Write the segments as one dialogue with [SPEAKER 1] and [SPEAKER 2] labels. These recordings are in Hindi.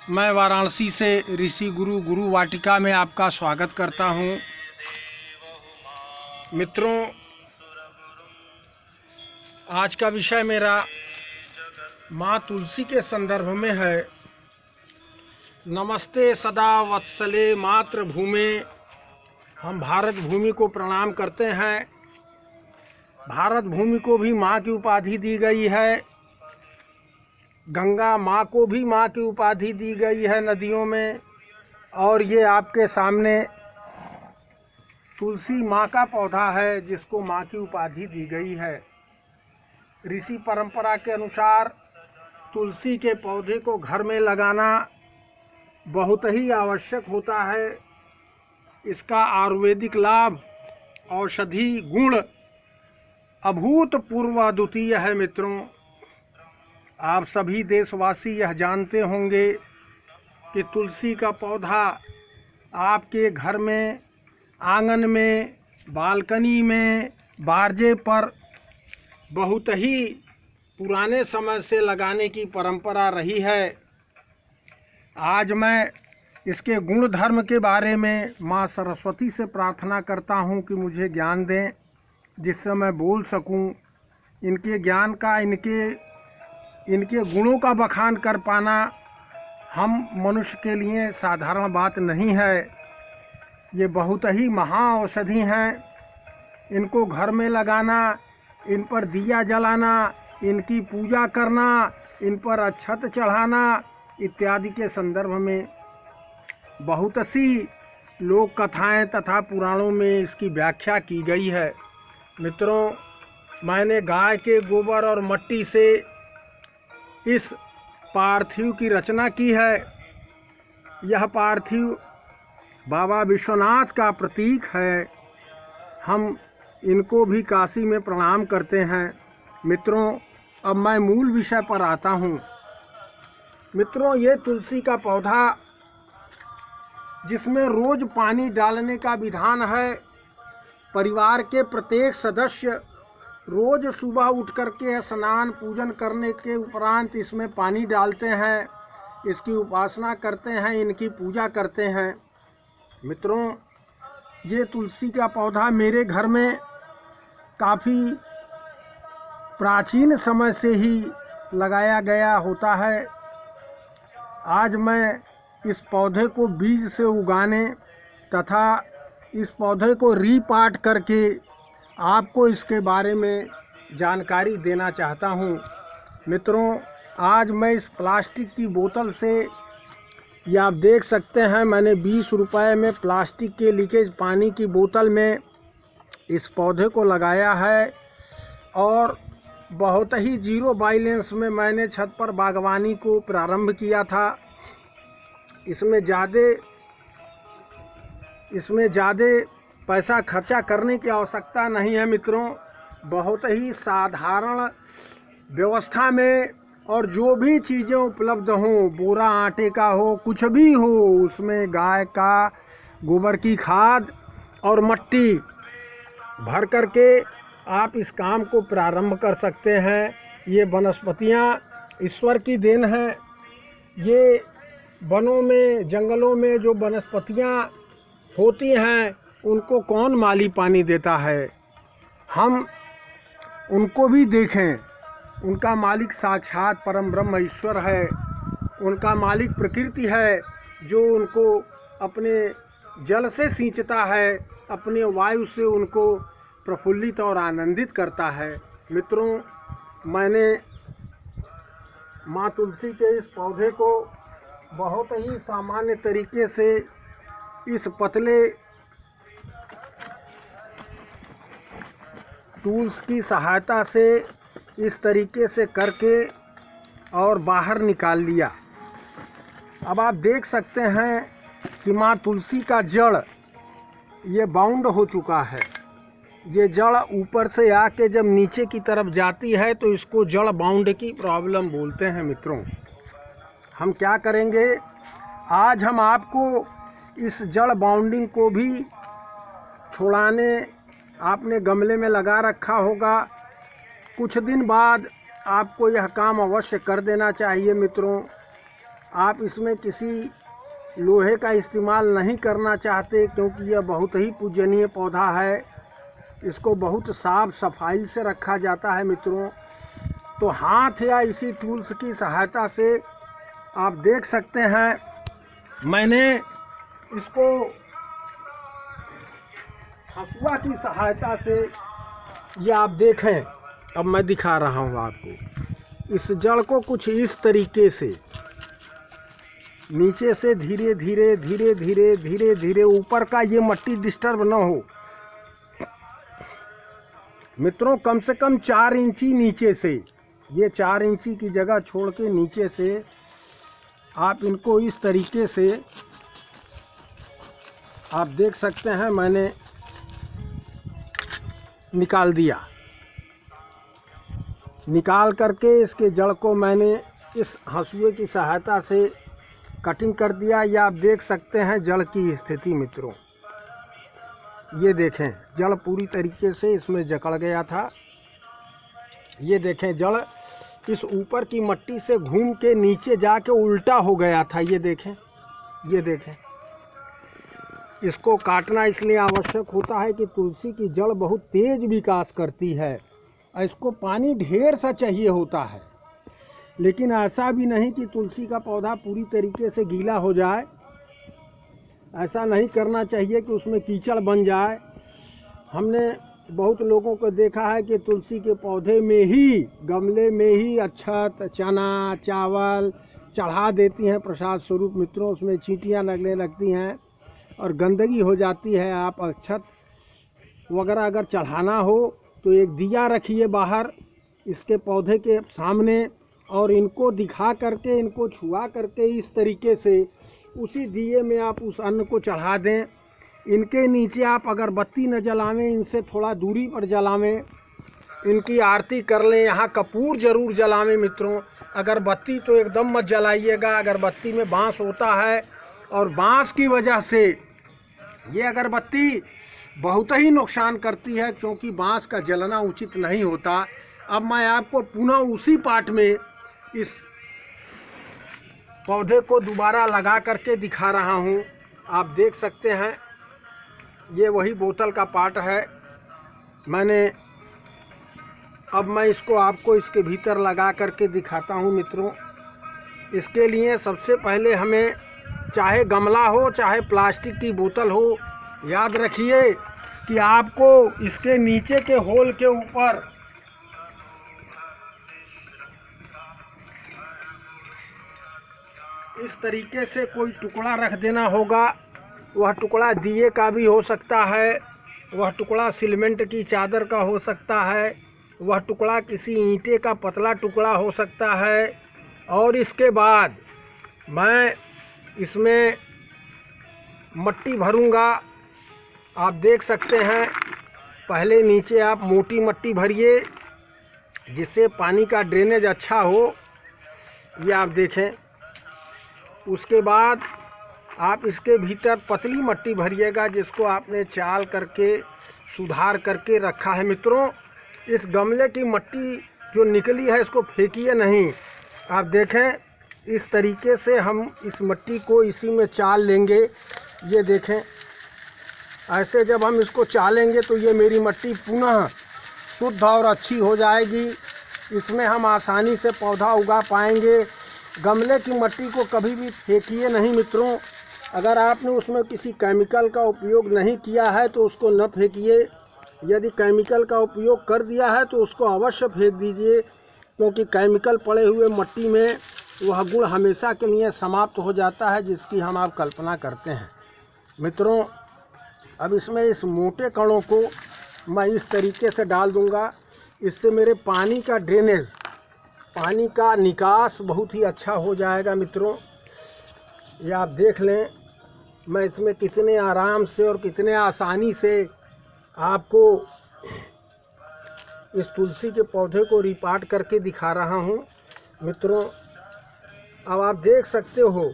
[SPEAKER 1] मैं वाराणसी से ऋषि गुरु वाटिका में आपका स्वागत करता हूं। मित्रों, आज का विषय मेरा माँ तुलसी के संदर्भ में है। नमस्ते सदा वत्सले मातृभूमि। हम भारत भूमि को प्रणाम करते हैं। भारत भूमि को भी माँ की उपाधि दी गई है। गंगा माँ को भी माँ की उपाधि दी गई है नदियों में। और ये आपके सामने तुलसी माँ का पौधा है जिसको माँ की उपाधि दी गई है। ऋषि परंपरा के अनुसार तुलसी के पौधे को घर में लगाना बहुत ही आवश्यक होता है। इसका आयुर्वेदिक लाभ, औषधि गुण अभूतपूर्व अद्वितीय है। मित्रों, आप सभी देशवासी यह जानते होंगे कि तुलसी का पौधा आपके घर में, आंगन में, बालकनी में, बारजे पर बहुत ही पुराने समय से लगाने की परंपरा रही है। आज मैं इसके गुण धर्म के बारे में माँ सरस्वती से प्रार्थना करता हूँ कि मुझे ज्ञान दें, जिससे मैं बोल सकूँ। इनके ज्ञान का, इनके गुणों का बखान कर पाना हम मनुष्य के लिए साधारण बात नहीं है। ये बहुत ही महा औषधि हैं। इनको घर में लगाना, इन पर दिया जलाना, इनकी पूजा करना, इन पर अक्षत चढ़ाना इत्यादि के संदर्भ में बहुत सी लोक कथाएँ तथा पुराणों में इसकी व्याख्या की गई है। मित्रों, मैंने गाय के गोबर और मट्टी से इस पार्थिव की रचना की है। यह पार्थिव बाबा विश्वनाथ का प्रतीक है। हम इनको भी काशी में प्रणाम करते हैं। मित्रों, अब मैं मूल विषय पर आता हूँ। मित्रों, ये तुलसी का पौधा जिसमें रोज़ पानी डालने का विधान है। परिवार के प्रत्येक सदस्य रोज़ सुबह उठ करके स्नान पूजन करने के उपरांत इसमें पानी डालते हैं, इसकी उपासना करते हैं, इनकी पूजा करते हैं। मित्रों, ये तुलसी का पौधा मेरे घर में काफ़ी प्राचीन समय से ही लगाया गया होता है। आज मैं इस पौधे को बीज से उगाने तथा इस पौधे को रीपाट करके आपको इसके बारे में जानकारी देना चाहता हूँ। मित्रों, आज मैं इस प्लास्टिक की बोतल से, ये आप देख सकते हैं, मैंने 20 रुपए में प्लास्टिक के लीकेज पानी की बोतल में इस पौधे को लगाया है। और बहुत ही जीरो बैलेंस में मैंने छत पर बागवानी को प्रारंभ किया था। इसमें ज़्यादा पैसा खर्चा करने की आवश्यकता नहीं है। मित्रों, बहुत ही साधारण व्यवस्था में और जो भी चीज़ें उपलब्ध हों, बोरा आटे का हो, कुछ भी हो, उसमें गाय का गोबर की खाद और मट्टी भर करके आप इस काम को प्रारंभ कर सकते हैं। ये वनस्पतियाँ ईश्वर की देन है। ये वनों में, जंगलों में जो वनस्पतियाँ होती हैं उनको कौन माली पानी देता है। हम उनको भी देखें। उनका मालिक साक्षात परम ब्रह्म ईश्वर है। उनका मालिक प्रकृति है जो उनको अपने जल से सींचता है, अपने वायु से उनको प्रफुल्लित और आनंदित करता है। मित्रों, मैंने माँ तुलसी के इस पौधे को बहुत ही सामान्य तरीके से इस पतले टूल्स की सहायता से इस तरीके से करके और बाहर निकाल लिया। अब आप देख सकते हैं कि माँ तुलसी का जड़ ये बाउंड हो चुका है। ये जड़ ऊपर से आके जब नीचे की तरफ जाती है तो इसको जड़ बाउंड की प्रॉब्लम बोलते हैं। मित्रों, हम क्या करेंगे, आज हम आपको इस जड़ बाउंडिंग को भी छुड़ाने, आपने गमले में लगा रखा होगा, कुछ दिन बाद आपको यह काम अवश्य कर देना चाहिए। मित्रों, आप इसमें किसी लोहे का इस्तेमाल नहीं करना चाहते, क्योंकि यह बहुत ही पूजनीय पौधा है। इसको बहुत साफ सफाई से रखा जाता है मित्रों। तो हाथ या इसी टूल्स की सहायता से आप देख सकते हैं, मैंने इसको हंसुआ की सहायता से, ये आप देखें, अब मैं दिखा रहा हूँ आपको। इस जड़ को कुछ इस तरीके से नीचे से धीरे धीरे धीरे धीरे धीरे धीरे, ऊपर का ये मट्टी डिस्टर्ब ना हो मित्रों, कम से कम 4 इंची नीचे से, ये 4 इंची की जगह छोड़ के नीचे से आप इनको इस तरीके से, आप देख सकते हैं, मैंने निकाल दिया। निकाल करके इसके जड़ को मैंने इस हंसुए की सहायता से कटिंग कर दिया। ये आप देख सकते हैं जड़ की स्थिति मित्रों। ये देखें, जड़ पूरी तरीके से इसमें जकड़ गया था। ये देखें, जड़ इस ऊपर की मट्टी से घूम के नीचे जाके उल्टा हो गया था। ये देखें, ये देखें। इसको काटना इसलिए आवश्यक होता है कि तुलसी की जड़ बहुत तेज विकास करती है। इसको पानी ढेर सा चाहिए होता है, लेकिन ऐसा भी नहीं कि तुलसी का पौधा पूरी तरीके से गीला हो जाए। ऐसा नहीं करना चाहिए कि उसमें कीचड़ बन जाए। हमने बहुत लोगों को देखा है कि तुलसी के पौधे में ही, गमले में ही अक्षत, चना, चावल चढ़ा देती हैं प्रसाद स्वरूप मित्रों। उसमें चींटियाँ लगने लगती हैं और गंदगी हो जाती है। आप अक्षत वगैरह अगर चढ़ाना हो तो एक दिया रखिए बाहर इसके पौधे के सामने, और इनको दिखा करके, इनको छुआ करके इस तरीके से उसी दिए में आप उस अन्न को चढ़ा दें। इनके नीचे आप अगरबत्ती न जलावें, इनसे थोड़ा दूरी पर जलावें, इनकी आरती कर लें। यहाँ कपूर ज़रूर जलावें मित्रों। अगरबत्ती तो एकदम मत जलाइएगा। अगरबत्ती में बांस होता है और बांस की वजह से ये अगरबत्ती बहुत ही नुकसान करती है, क्योंकि बांस का जलना उचित नहीं होता। अब मैं आपको पुनः उसी पार्ट में इस पौधे को दोबारा लगा करके दिखा रहा हूँ। आप देख सकते हैं, ये वही बोतल का पार्ट है। अब मैं इसको आपको इसके भीतर लगा करके दिखाता हूँ मित्रों। इसके लिए सबसे पहले हमें, चाहे गमला हो चाहे प्लास्टिक की बोतल हो, याद रखिए कि आपको इसके नीचे के होल के ऊपर इस तरीके से कोई टुकड़ा रख देना होगा। वह टुकड़ा दिए का भी हो सकता है, वह टुकड़ा सीमेंट की चादर का हो सकता है, वह टुकड़ा किसी ईंटे का पतला टुकड़ा हो सकता है। और इसके बाद मैं इसमें मट्टी भरूंगा। आप देख सकते हैं, पहले नीचे आप मोटी मट्टी भरिए जिससे पानी का ड्रेनेज अच्छा हो। ये आप देखें। उसके बाद आप इसके भीतर पतली मट्टी भरिएगा, जिसको आपने चाल करके सुधार करके रखा है मित्रों। इस गमले की मट्टी जो निकली है इसको फेंकिए नहीं। आप देखें, इस तरीके से हम इस मट्टी को इसी में चाल लेंगे। ये देखें, ऐसे जब हम इसको चालेंगे तो ये मेरी मट्टी पुनः शुद्ध और अच्छी हो जाएगी। इसमें हम आसानी से पौधा उगा पाएंगे। गमले की मट्टी को कभी भी फेंकिए नहीं मित्रों। अगर आपने उसमें किसी केमिकल का उपयोग नहीं किया है तो उसको न फेंकिए। यदि केमिकल का उपयोग कर दिया है तो उसको अवश्य फेंक दीजिए, क्योंकि केमिकल पड़े हुए मट्टी में वह गुण हमेशा के लिए समाप्त हो जाता है, जिसकी हम आप कल्पना करते हैं मित्रों। अब इसमें इस मोटे कणों को मैं इस तरीके से डाल दूंगा। इससे मेरे पानी का ड्रेनेज, पानी का निकास बहुत ही अच्छा हो जाएगा मित्रों। ये आप देख लें, मैं इसमें कितने आराम से और कितने आसानी से आपको इस तुलसी के पौधे को रिपार्ट करके दिखा रहा हूँ मित्रों। अब आप देख सकते हो,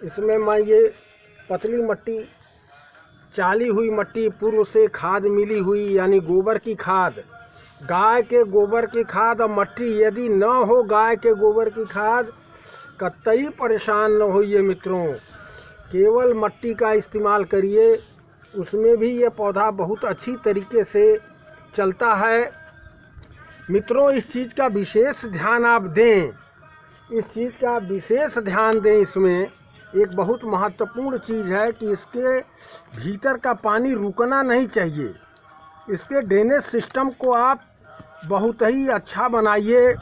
[SPEAKER 1] इसमें मैं ये पतली मट्टी, चाली हुई मट्टी, पूर्व से खाद मिली हुई यानी गोबर की खाद, गाय के गोबर की खाद और मट्टी, यदि न हो गाय के गोबर की खाद कतई परेशान न होइए मित्रों, केवल मिट्टी का इस्तेमाल करिए, उसमें भी ये पौधा बहुत अच्छी तरीके से चलता है। मित्रों, इस चीज़ का विशेष ध्यान आप दें, इस चीज़ का विशेष ध्यान दें। इसमें एक बहुत महत्वपूर्ण चीज़ है कि इसके भीतर का पानी रुकना नहीं चाहिए। इसके ड्रेनेज सिस्टम को आप बहुत ही अच्छा बनाइए,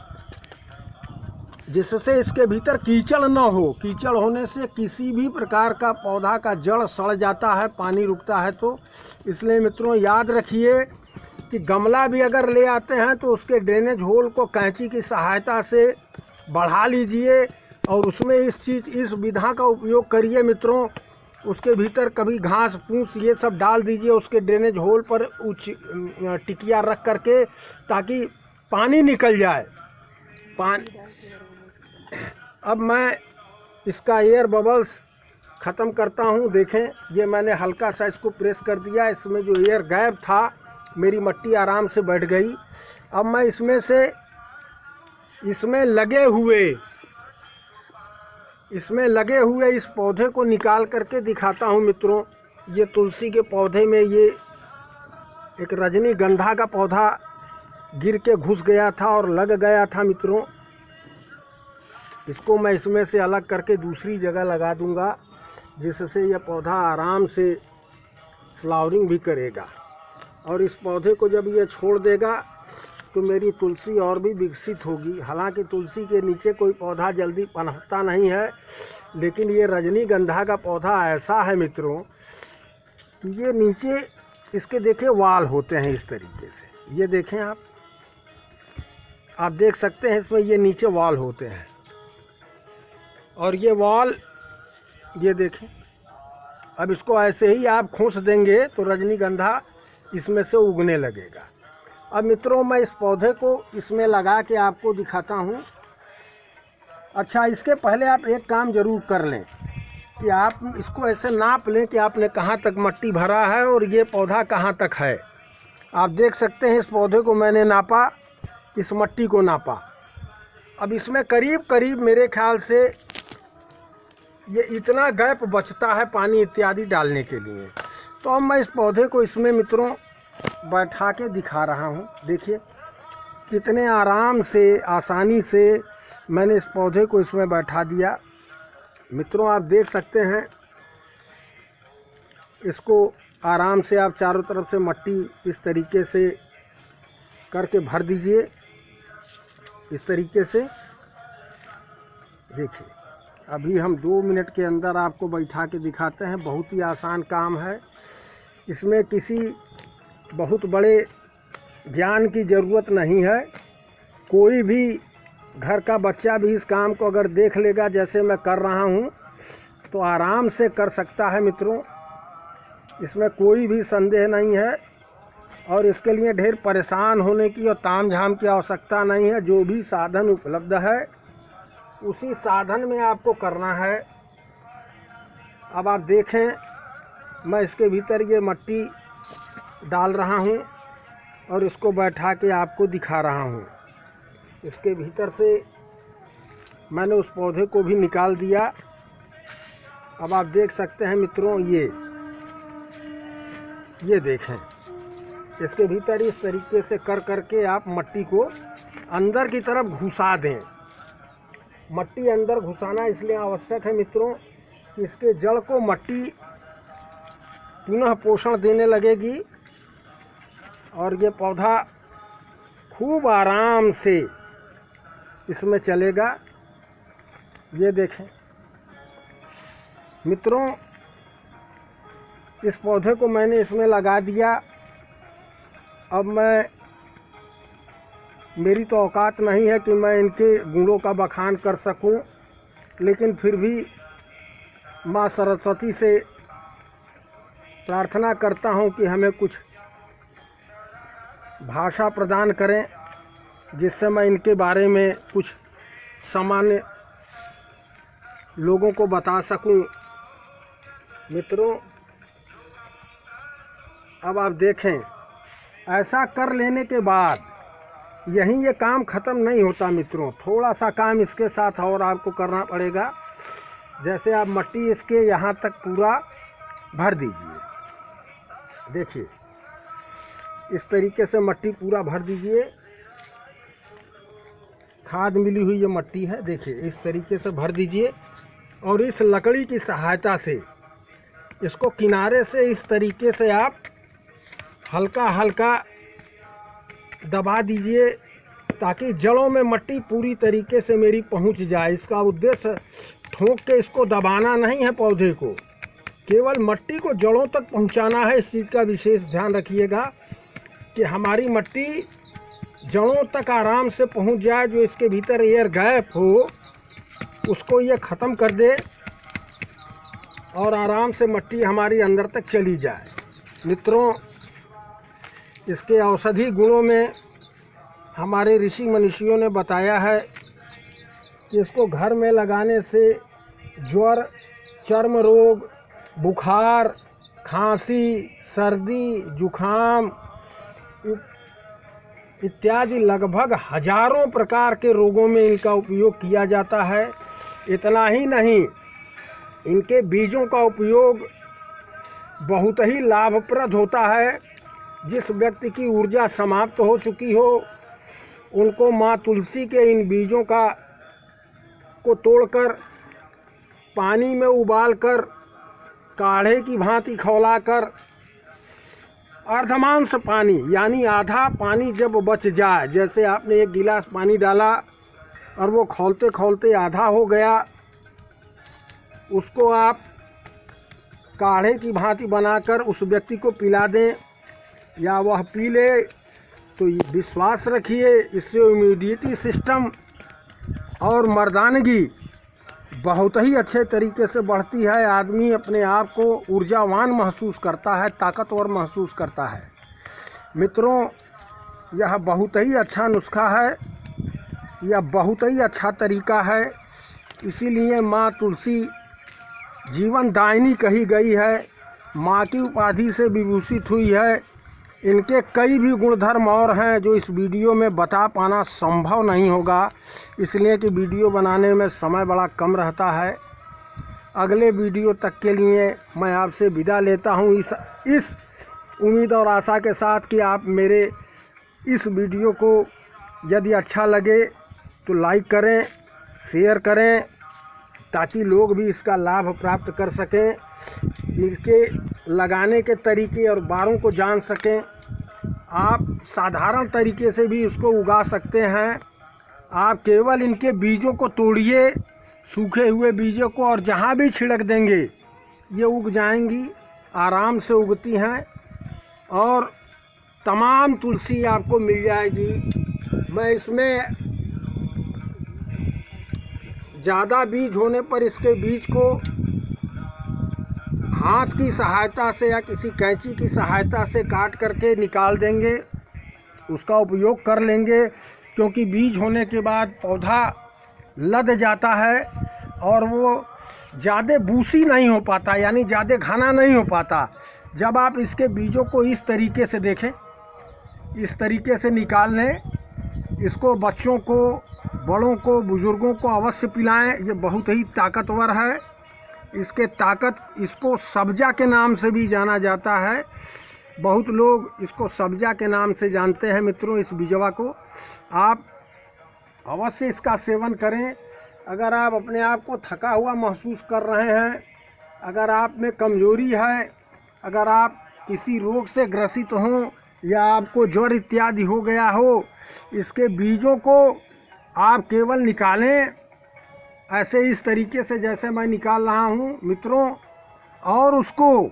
[SPEAKER 1] जिससे इसके भीतर कीचड़ न हो। कीचड़ होने से किसी भी प्रकार का पौधा का जड़ सड़ जाता है, पानी रुकता है तो। इसलिए मित्रों याद रखिए कि गमला भी अगर ले आते हैं तो उसके ड्रेनेज होल को कैंची की सहायता से बढ़ा लीजिए और उसमें इस विधा का उपयोग करिए मित्रों। उसके भीतर कभी घास फूस ये सब डाल दीजिए उसके ड्रेनेज होल पर टिकिया रख करके, ताकि पानी निकल जाए। अब मैं इसका एयर बबल्स ख़त्म करता हूँ। देखें, ये मैंने हल्का सा इसको प्रेस कर दिया, इसमें जो एयर गैप था मेरी मिट्टी आराम से बैठ गई। अब मैं इसमें से इसमें लगे हुए इस पौधे को निकाल करके दिखाता हूँ मित्रों। ये तुलसी के पौधे में ये एक रजनीगंधा का पौधा गिर के घुस गया था और लग गया था मित्रों। इसको मैं इसमें से अलग करके दूसरी जगह लगा दूंगा, जिससे यह पौधा आराम से फ्लावरिंग भी करेगा। और इस पौधे को जब ये छोड़ देगा तो मेरी तुलसी और भी विकसित होगी। हालांकि तुलसी के नीचे कोई पौधा जल्दी पनपता नहीं है, लेकिन ये रजनीगंधा का पौधा ऐसा है मित्रों कि ये नीचे इसके देखें वाल होते हैं इस तरीके से। ये देखें, आप देख सकते हैं इसमें ये नीचे वाल होते हैं और ये वाल ये देखें। अब इसको ऐसे ही आप खोस देंगे तो रजनीगंधा इसमें से उगने लगेगा। अब मित्रों, मैं इस पौधे को इसमें लगा के आपको दिखाता हूँ। अच्छा, इसके पहले आप एक काम ज़रूर कर लें कि आप इसको ऐसे नाप लें कि आपने कहाँ तक मिट्टी भरा है और ये पौधा कहाँ तक है। आप देख सकते हैं इस पौधे को मैंने नापा, इस मिट्टी को नापा। अब इसमें करीब करीब मेरे ख्याल से ये इतना गैप बचता है पानी इत्यादि डालने के लिए। तो अब मैं इस पौधे को इसमें मित्रों बैठा के दिखा रहा हूँ। देखिए कितने आराम से, आसानी से मैंने इस पौधे को इसमें बैठा दिया। मित्रों, आप देख सकते हैं, इसको आराम से आप चारों तरफ से मिट्टी इस तरीके से करके भर दीजिए, इस तरीके से। देखिए, अभी हम 2 मिनट के अंदर आपको बैठा के दिखाते हैं। बहुत ही आसान काम है, इसमें किसी बहुत बड़े ज्ञान की ज़रूरत नहीं है। कोई भी घर का बच्चा भी इस काम को अगर देख लेगा जैसे मैं कर रहा हूँ तो आराम से कर सकता है मित्रों। इसमें कोई भी संदेह नहीं है और इसके लिए ढेर परेशान होने की और ताम झाम की आवश्यकता नहीं है। जो भी साधन उपलब्ध है उसी साधन में आपको करना है। अब आप देखें, मैं इसके भीतर ये मिट्टी डाल रहा हूँ और इसको बैठा के आपको दिखा रहा हूँ। इसके भीतर से मैंने उस पौधे को भी निकाल दिया। अब आप देख सकते हैं मित्रों, ये देखें, इसके भीतर इस तरीके से कर करके आप मिट्टी को अंदर की तरफ घुसा दें। मिट्टी अंदर घुसाना इसलिए आवश्यक है मित्रों कि इसके जड़ को मिट्टी पुनः पोषण देने लगेगी और ये पौधा खूब आराम से इसमें चलेगा। ये देखें मित्रों, इस पौधे को मैंने इसमें लगा दिया। अब मेरी तो औकात नहीं है कि मैं इनके गुणों का बखान कर सकूं, लेकिन फिर भी माँ सरस्वती से प्रार्थना करता हूं कि हमें कुछ भाषा प्रदान करें, जिससे मैं इनके बारे में कुछ सामान्य लोगों को बता सकूं। मित्रों, अब आप देखें, ऐसा कर लेने के बाद यहीं ये काम ख़त्म नहीं होता मित्रों, थोड़ा सा काम इसके साथ और आपको करना पड़ेगा। जैसे आप मट्टी इसके यहाँ तक पूरा भर दीजिए, देखिए इस तरीके से मट्टी पूरा भर दीजिए। खाद मिली हुई ये मट्टी है, देखिए इस तरीके से भर दीजिए। और इस लकड़ी की सहायता से इसको किनारे से इस तरीके से आप हल्का हल्का दबा दीजिए, ताकि जड़ों में मट्टी पूरी तरीके से मेरी पहुंच जाए। इसका उद्देश्य ठोक के इसको दबाना नहीं है, पौधे को केवल मट्टी को जड़ों तक पहुंचाना है। इस चीज़ का विशेष ध्यान रखिएगा कि हमारी मट्टी जड़ों तक आराम से पहुंच जाए। जो इसके भीतर एयर गैप हो उसको ये ख़त्म कर दे और आराम से मट्टी हमारी अंदर तक चली जाए। मित्रों, इसके औषधि गुणों में हमारे ऋषि मनीषियों ने बताया है कि इसको घर में लगाने से ज्वर, चर्म रोग, बुखार, खांसी, सर्दी, जुखाम इत्यादि लगभग हजारों प्रकार के रोगों में इनका उपयोग किया जाता है। इतना ही नहीं, इनके बीजों का उपयोग बहुत ही लाभप्रद होता है। जिस व्यक्ति की ऊर्जा समाप्त हो चुकी हो उनको माँ तुलसी के इन बीजों को तोड़कर पानी में उबालकर काढ़े की भांति खौलाकर अर्धमांश पानी यानी आधा पानी जब बच जाए, जैसे आपने एक गिलास पानी डाला और वो खौलते खौलते आधा हो गया, उसको आप काढ़े की भांति बनाकर उस व्यक्ति को पिला दें या वह पी ले, तो विश्वास रखिए इससे इम्यूनिटी सिस्टम और मर्दानगी बहुत ही अच्छे तरीके से बढ़ती है। आदमी अपने आप को ऊर्जावान महसूस करता है, ताकतवर महसूस करता है। मित्रों, यह बहुत ही अच्छा नुस्खा है, यह बहुत ही अच्छा तरीका है। इसीलिए माँ तुलसी जीवन दायिनी कही गई है, माँ की उपाधि से विभूषित हुई है। इनके कई भी गुणधर्म और हैं जो इस वीडियो में बता पाना संभव नहीं होगा, इसलिए कि वीडियो बनाने में समय बड़ा कम रहता है। अगले वीडियो तक के लिए मैं आपसे विदा लेता हूं, इस उम्मीद और आशा के साथ कि आप मेरे इस वीडियो को यदि अच्छा लगे तो लाइक करें, शेयर करें, ताकि लोग भी इसका लाभ प्राप्त कर सकें, इनके लगाने के तरीके और बारों को जान सकें। आप साधारण तरीके से भी इसको उगा सकते हैं। आप केवल इनके बीजों को तोड़िए, सूखे हुए बीजों को, और जहाँ भी छिड़क देंगे ये उग जाएंगी, आराम से उगती हैं और तमाम तुलसी आपको मिल जाएगी। मैं इसमें ज़्यादा बीज होने पर इसके बीज को हाथ की सहायता से या किसी कैंची की सहायता से काट करके निकाल देंगे, उसका उपयोग कर लेंगे। क्योंकि बीज होने के बाद पौधा लद जाता है और वो ज़्यादा बूसी नहीं हो पाता, यानी ज़्यादा घना नहीं हो पाता। जब आप इसके बीजों को इस तरीके से देखें, इस तरीके से निकाल लें, इसको बच्चों को, बड़ों को, बुज़ुर्गों को अवश्य पिलाएं। ये बहुत ही ताकतवर है। इसको सब्जा के नाम से भी जाना जाता है, बहुत लोग इसको सब्जा के नाम से जानते हैं। मित्रों, इस बीजवा को आप अवश्य इसका सेवन करें। अगर आप अपने आप को थका हुआ महसूस कर रहे हैं, अगर आप में कमजोरी है, अगर आप किसी रोग से ग्रसित हों या आपको ज्वर इत्यादि हो गया हो, इसके बीजों को आप केवल निकालें, ऐसे इस तरीके से जैसे मैं निकाल रहा हूँ मित्रों, और उसको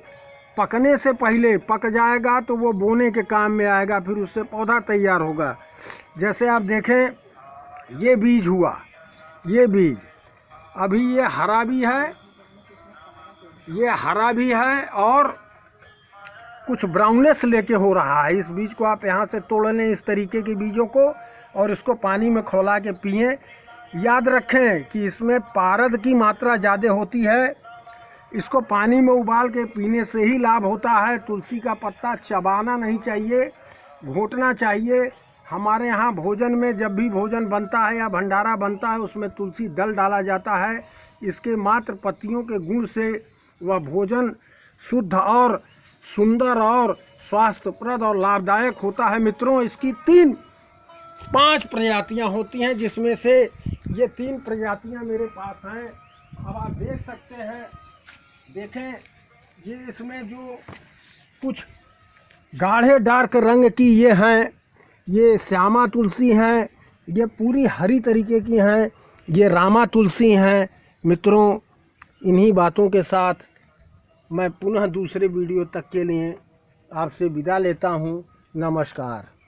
[SPEAKER 1] पकने से पहले, पक जाएगा तो वो बोने के काम में आएगा, फिर उससे पौधा तैयार होगा। जैसे आप देखें, ये बीज हुआ, ये बीज अभी ये हरा भी है, ये हरा भी है और कुछ ब्राउननेस लेके हो रहा है। इस बीज को आप यहाँ से तोड़ लें, इस तरीके के बीजों को, और इसको पानी में खौला के पिएं। याद रखें कि इसमें पारद की मात्रा ज़्यादा होती है। इसको पानी में उबाल के पीने से ही लाभ होता है। तुलसी का पत्ता चबाना नहीं चाहिए, घोंटना चाहिए। हमारे यहाँ भोजन में जब भी भोजन बनता है या भंडारा बनता है उसमें तुलसी दल डाला जाता है। इसके मात्र पत्तियों के गुण से वह भोजन शुद्ध और सुंदर और स्वास्थ्यप्रद और लाभदायक होता है। मित्रों, इसकी 5 प्रजातियां होती हैं, जिसमें से ये 3 प्रजातियां मेरे पास हैं। अब आप देख सकते हैं, देखें, ये इसमें जो कुछ गाढ़े डार्क रंग की ये हैं, ये श्यामा तुलसी हैं, ये पूरी हरी तरीके की हैं, ये रामा तुलसी हैं। मित्रों, इन्हीं बातों के साथ मैं पुनः दूसरे वीडियो तक के लिए आपसे विदा लेता हूँ। नमस्कार।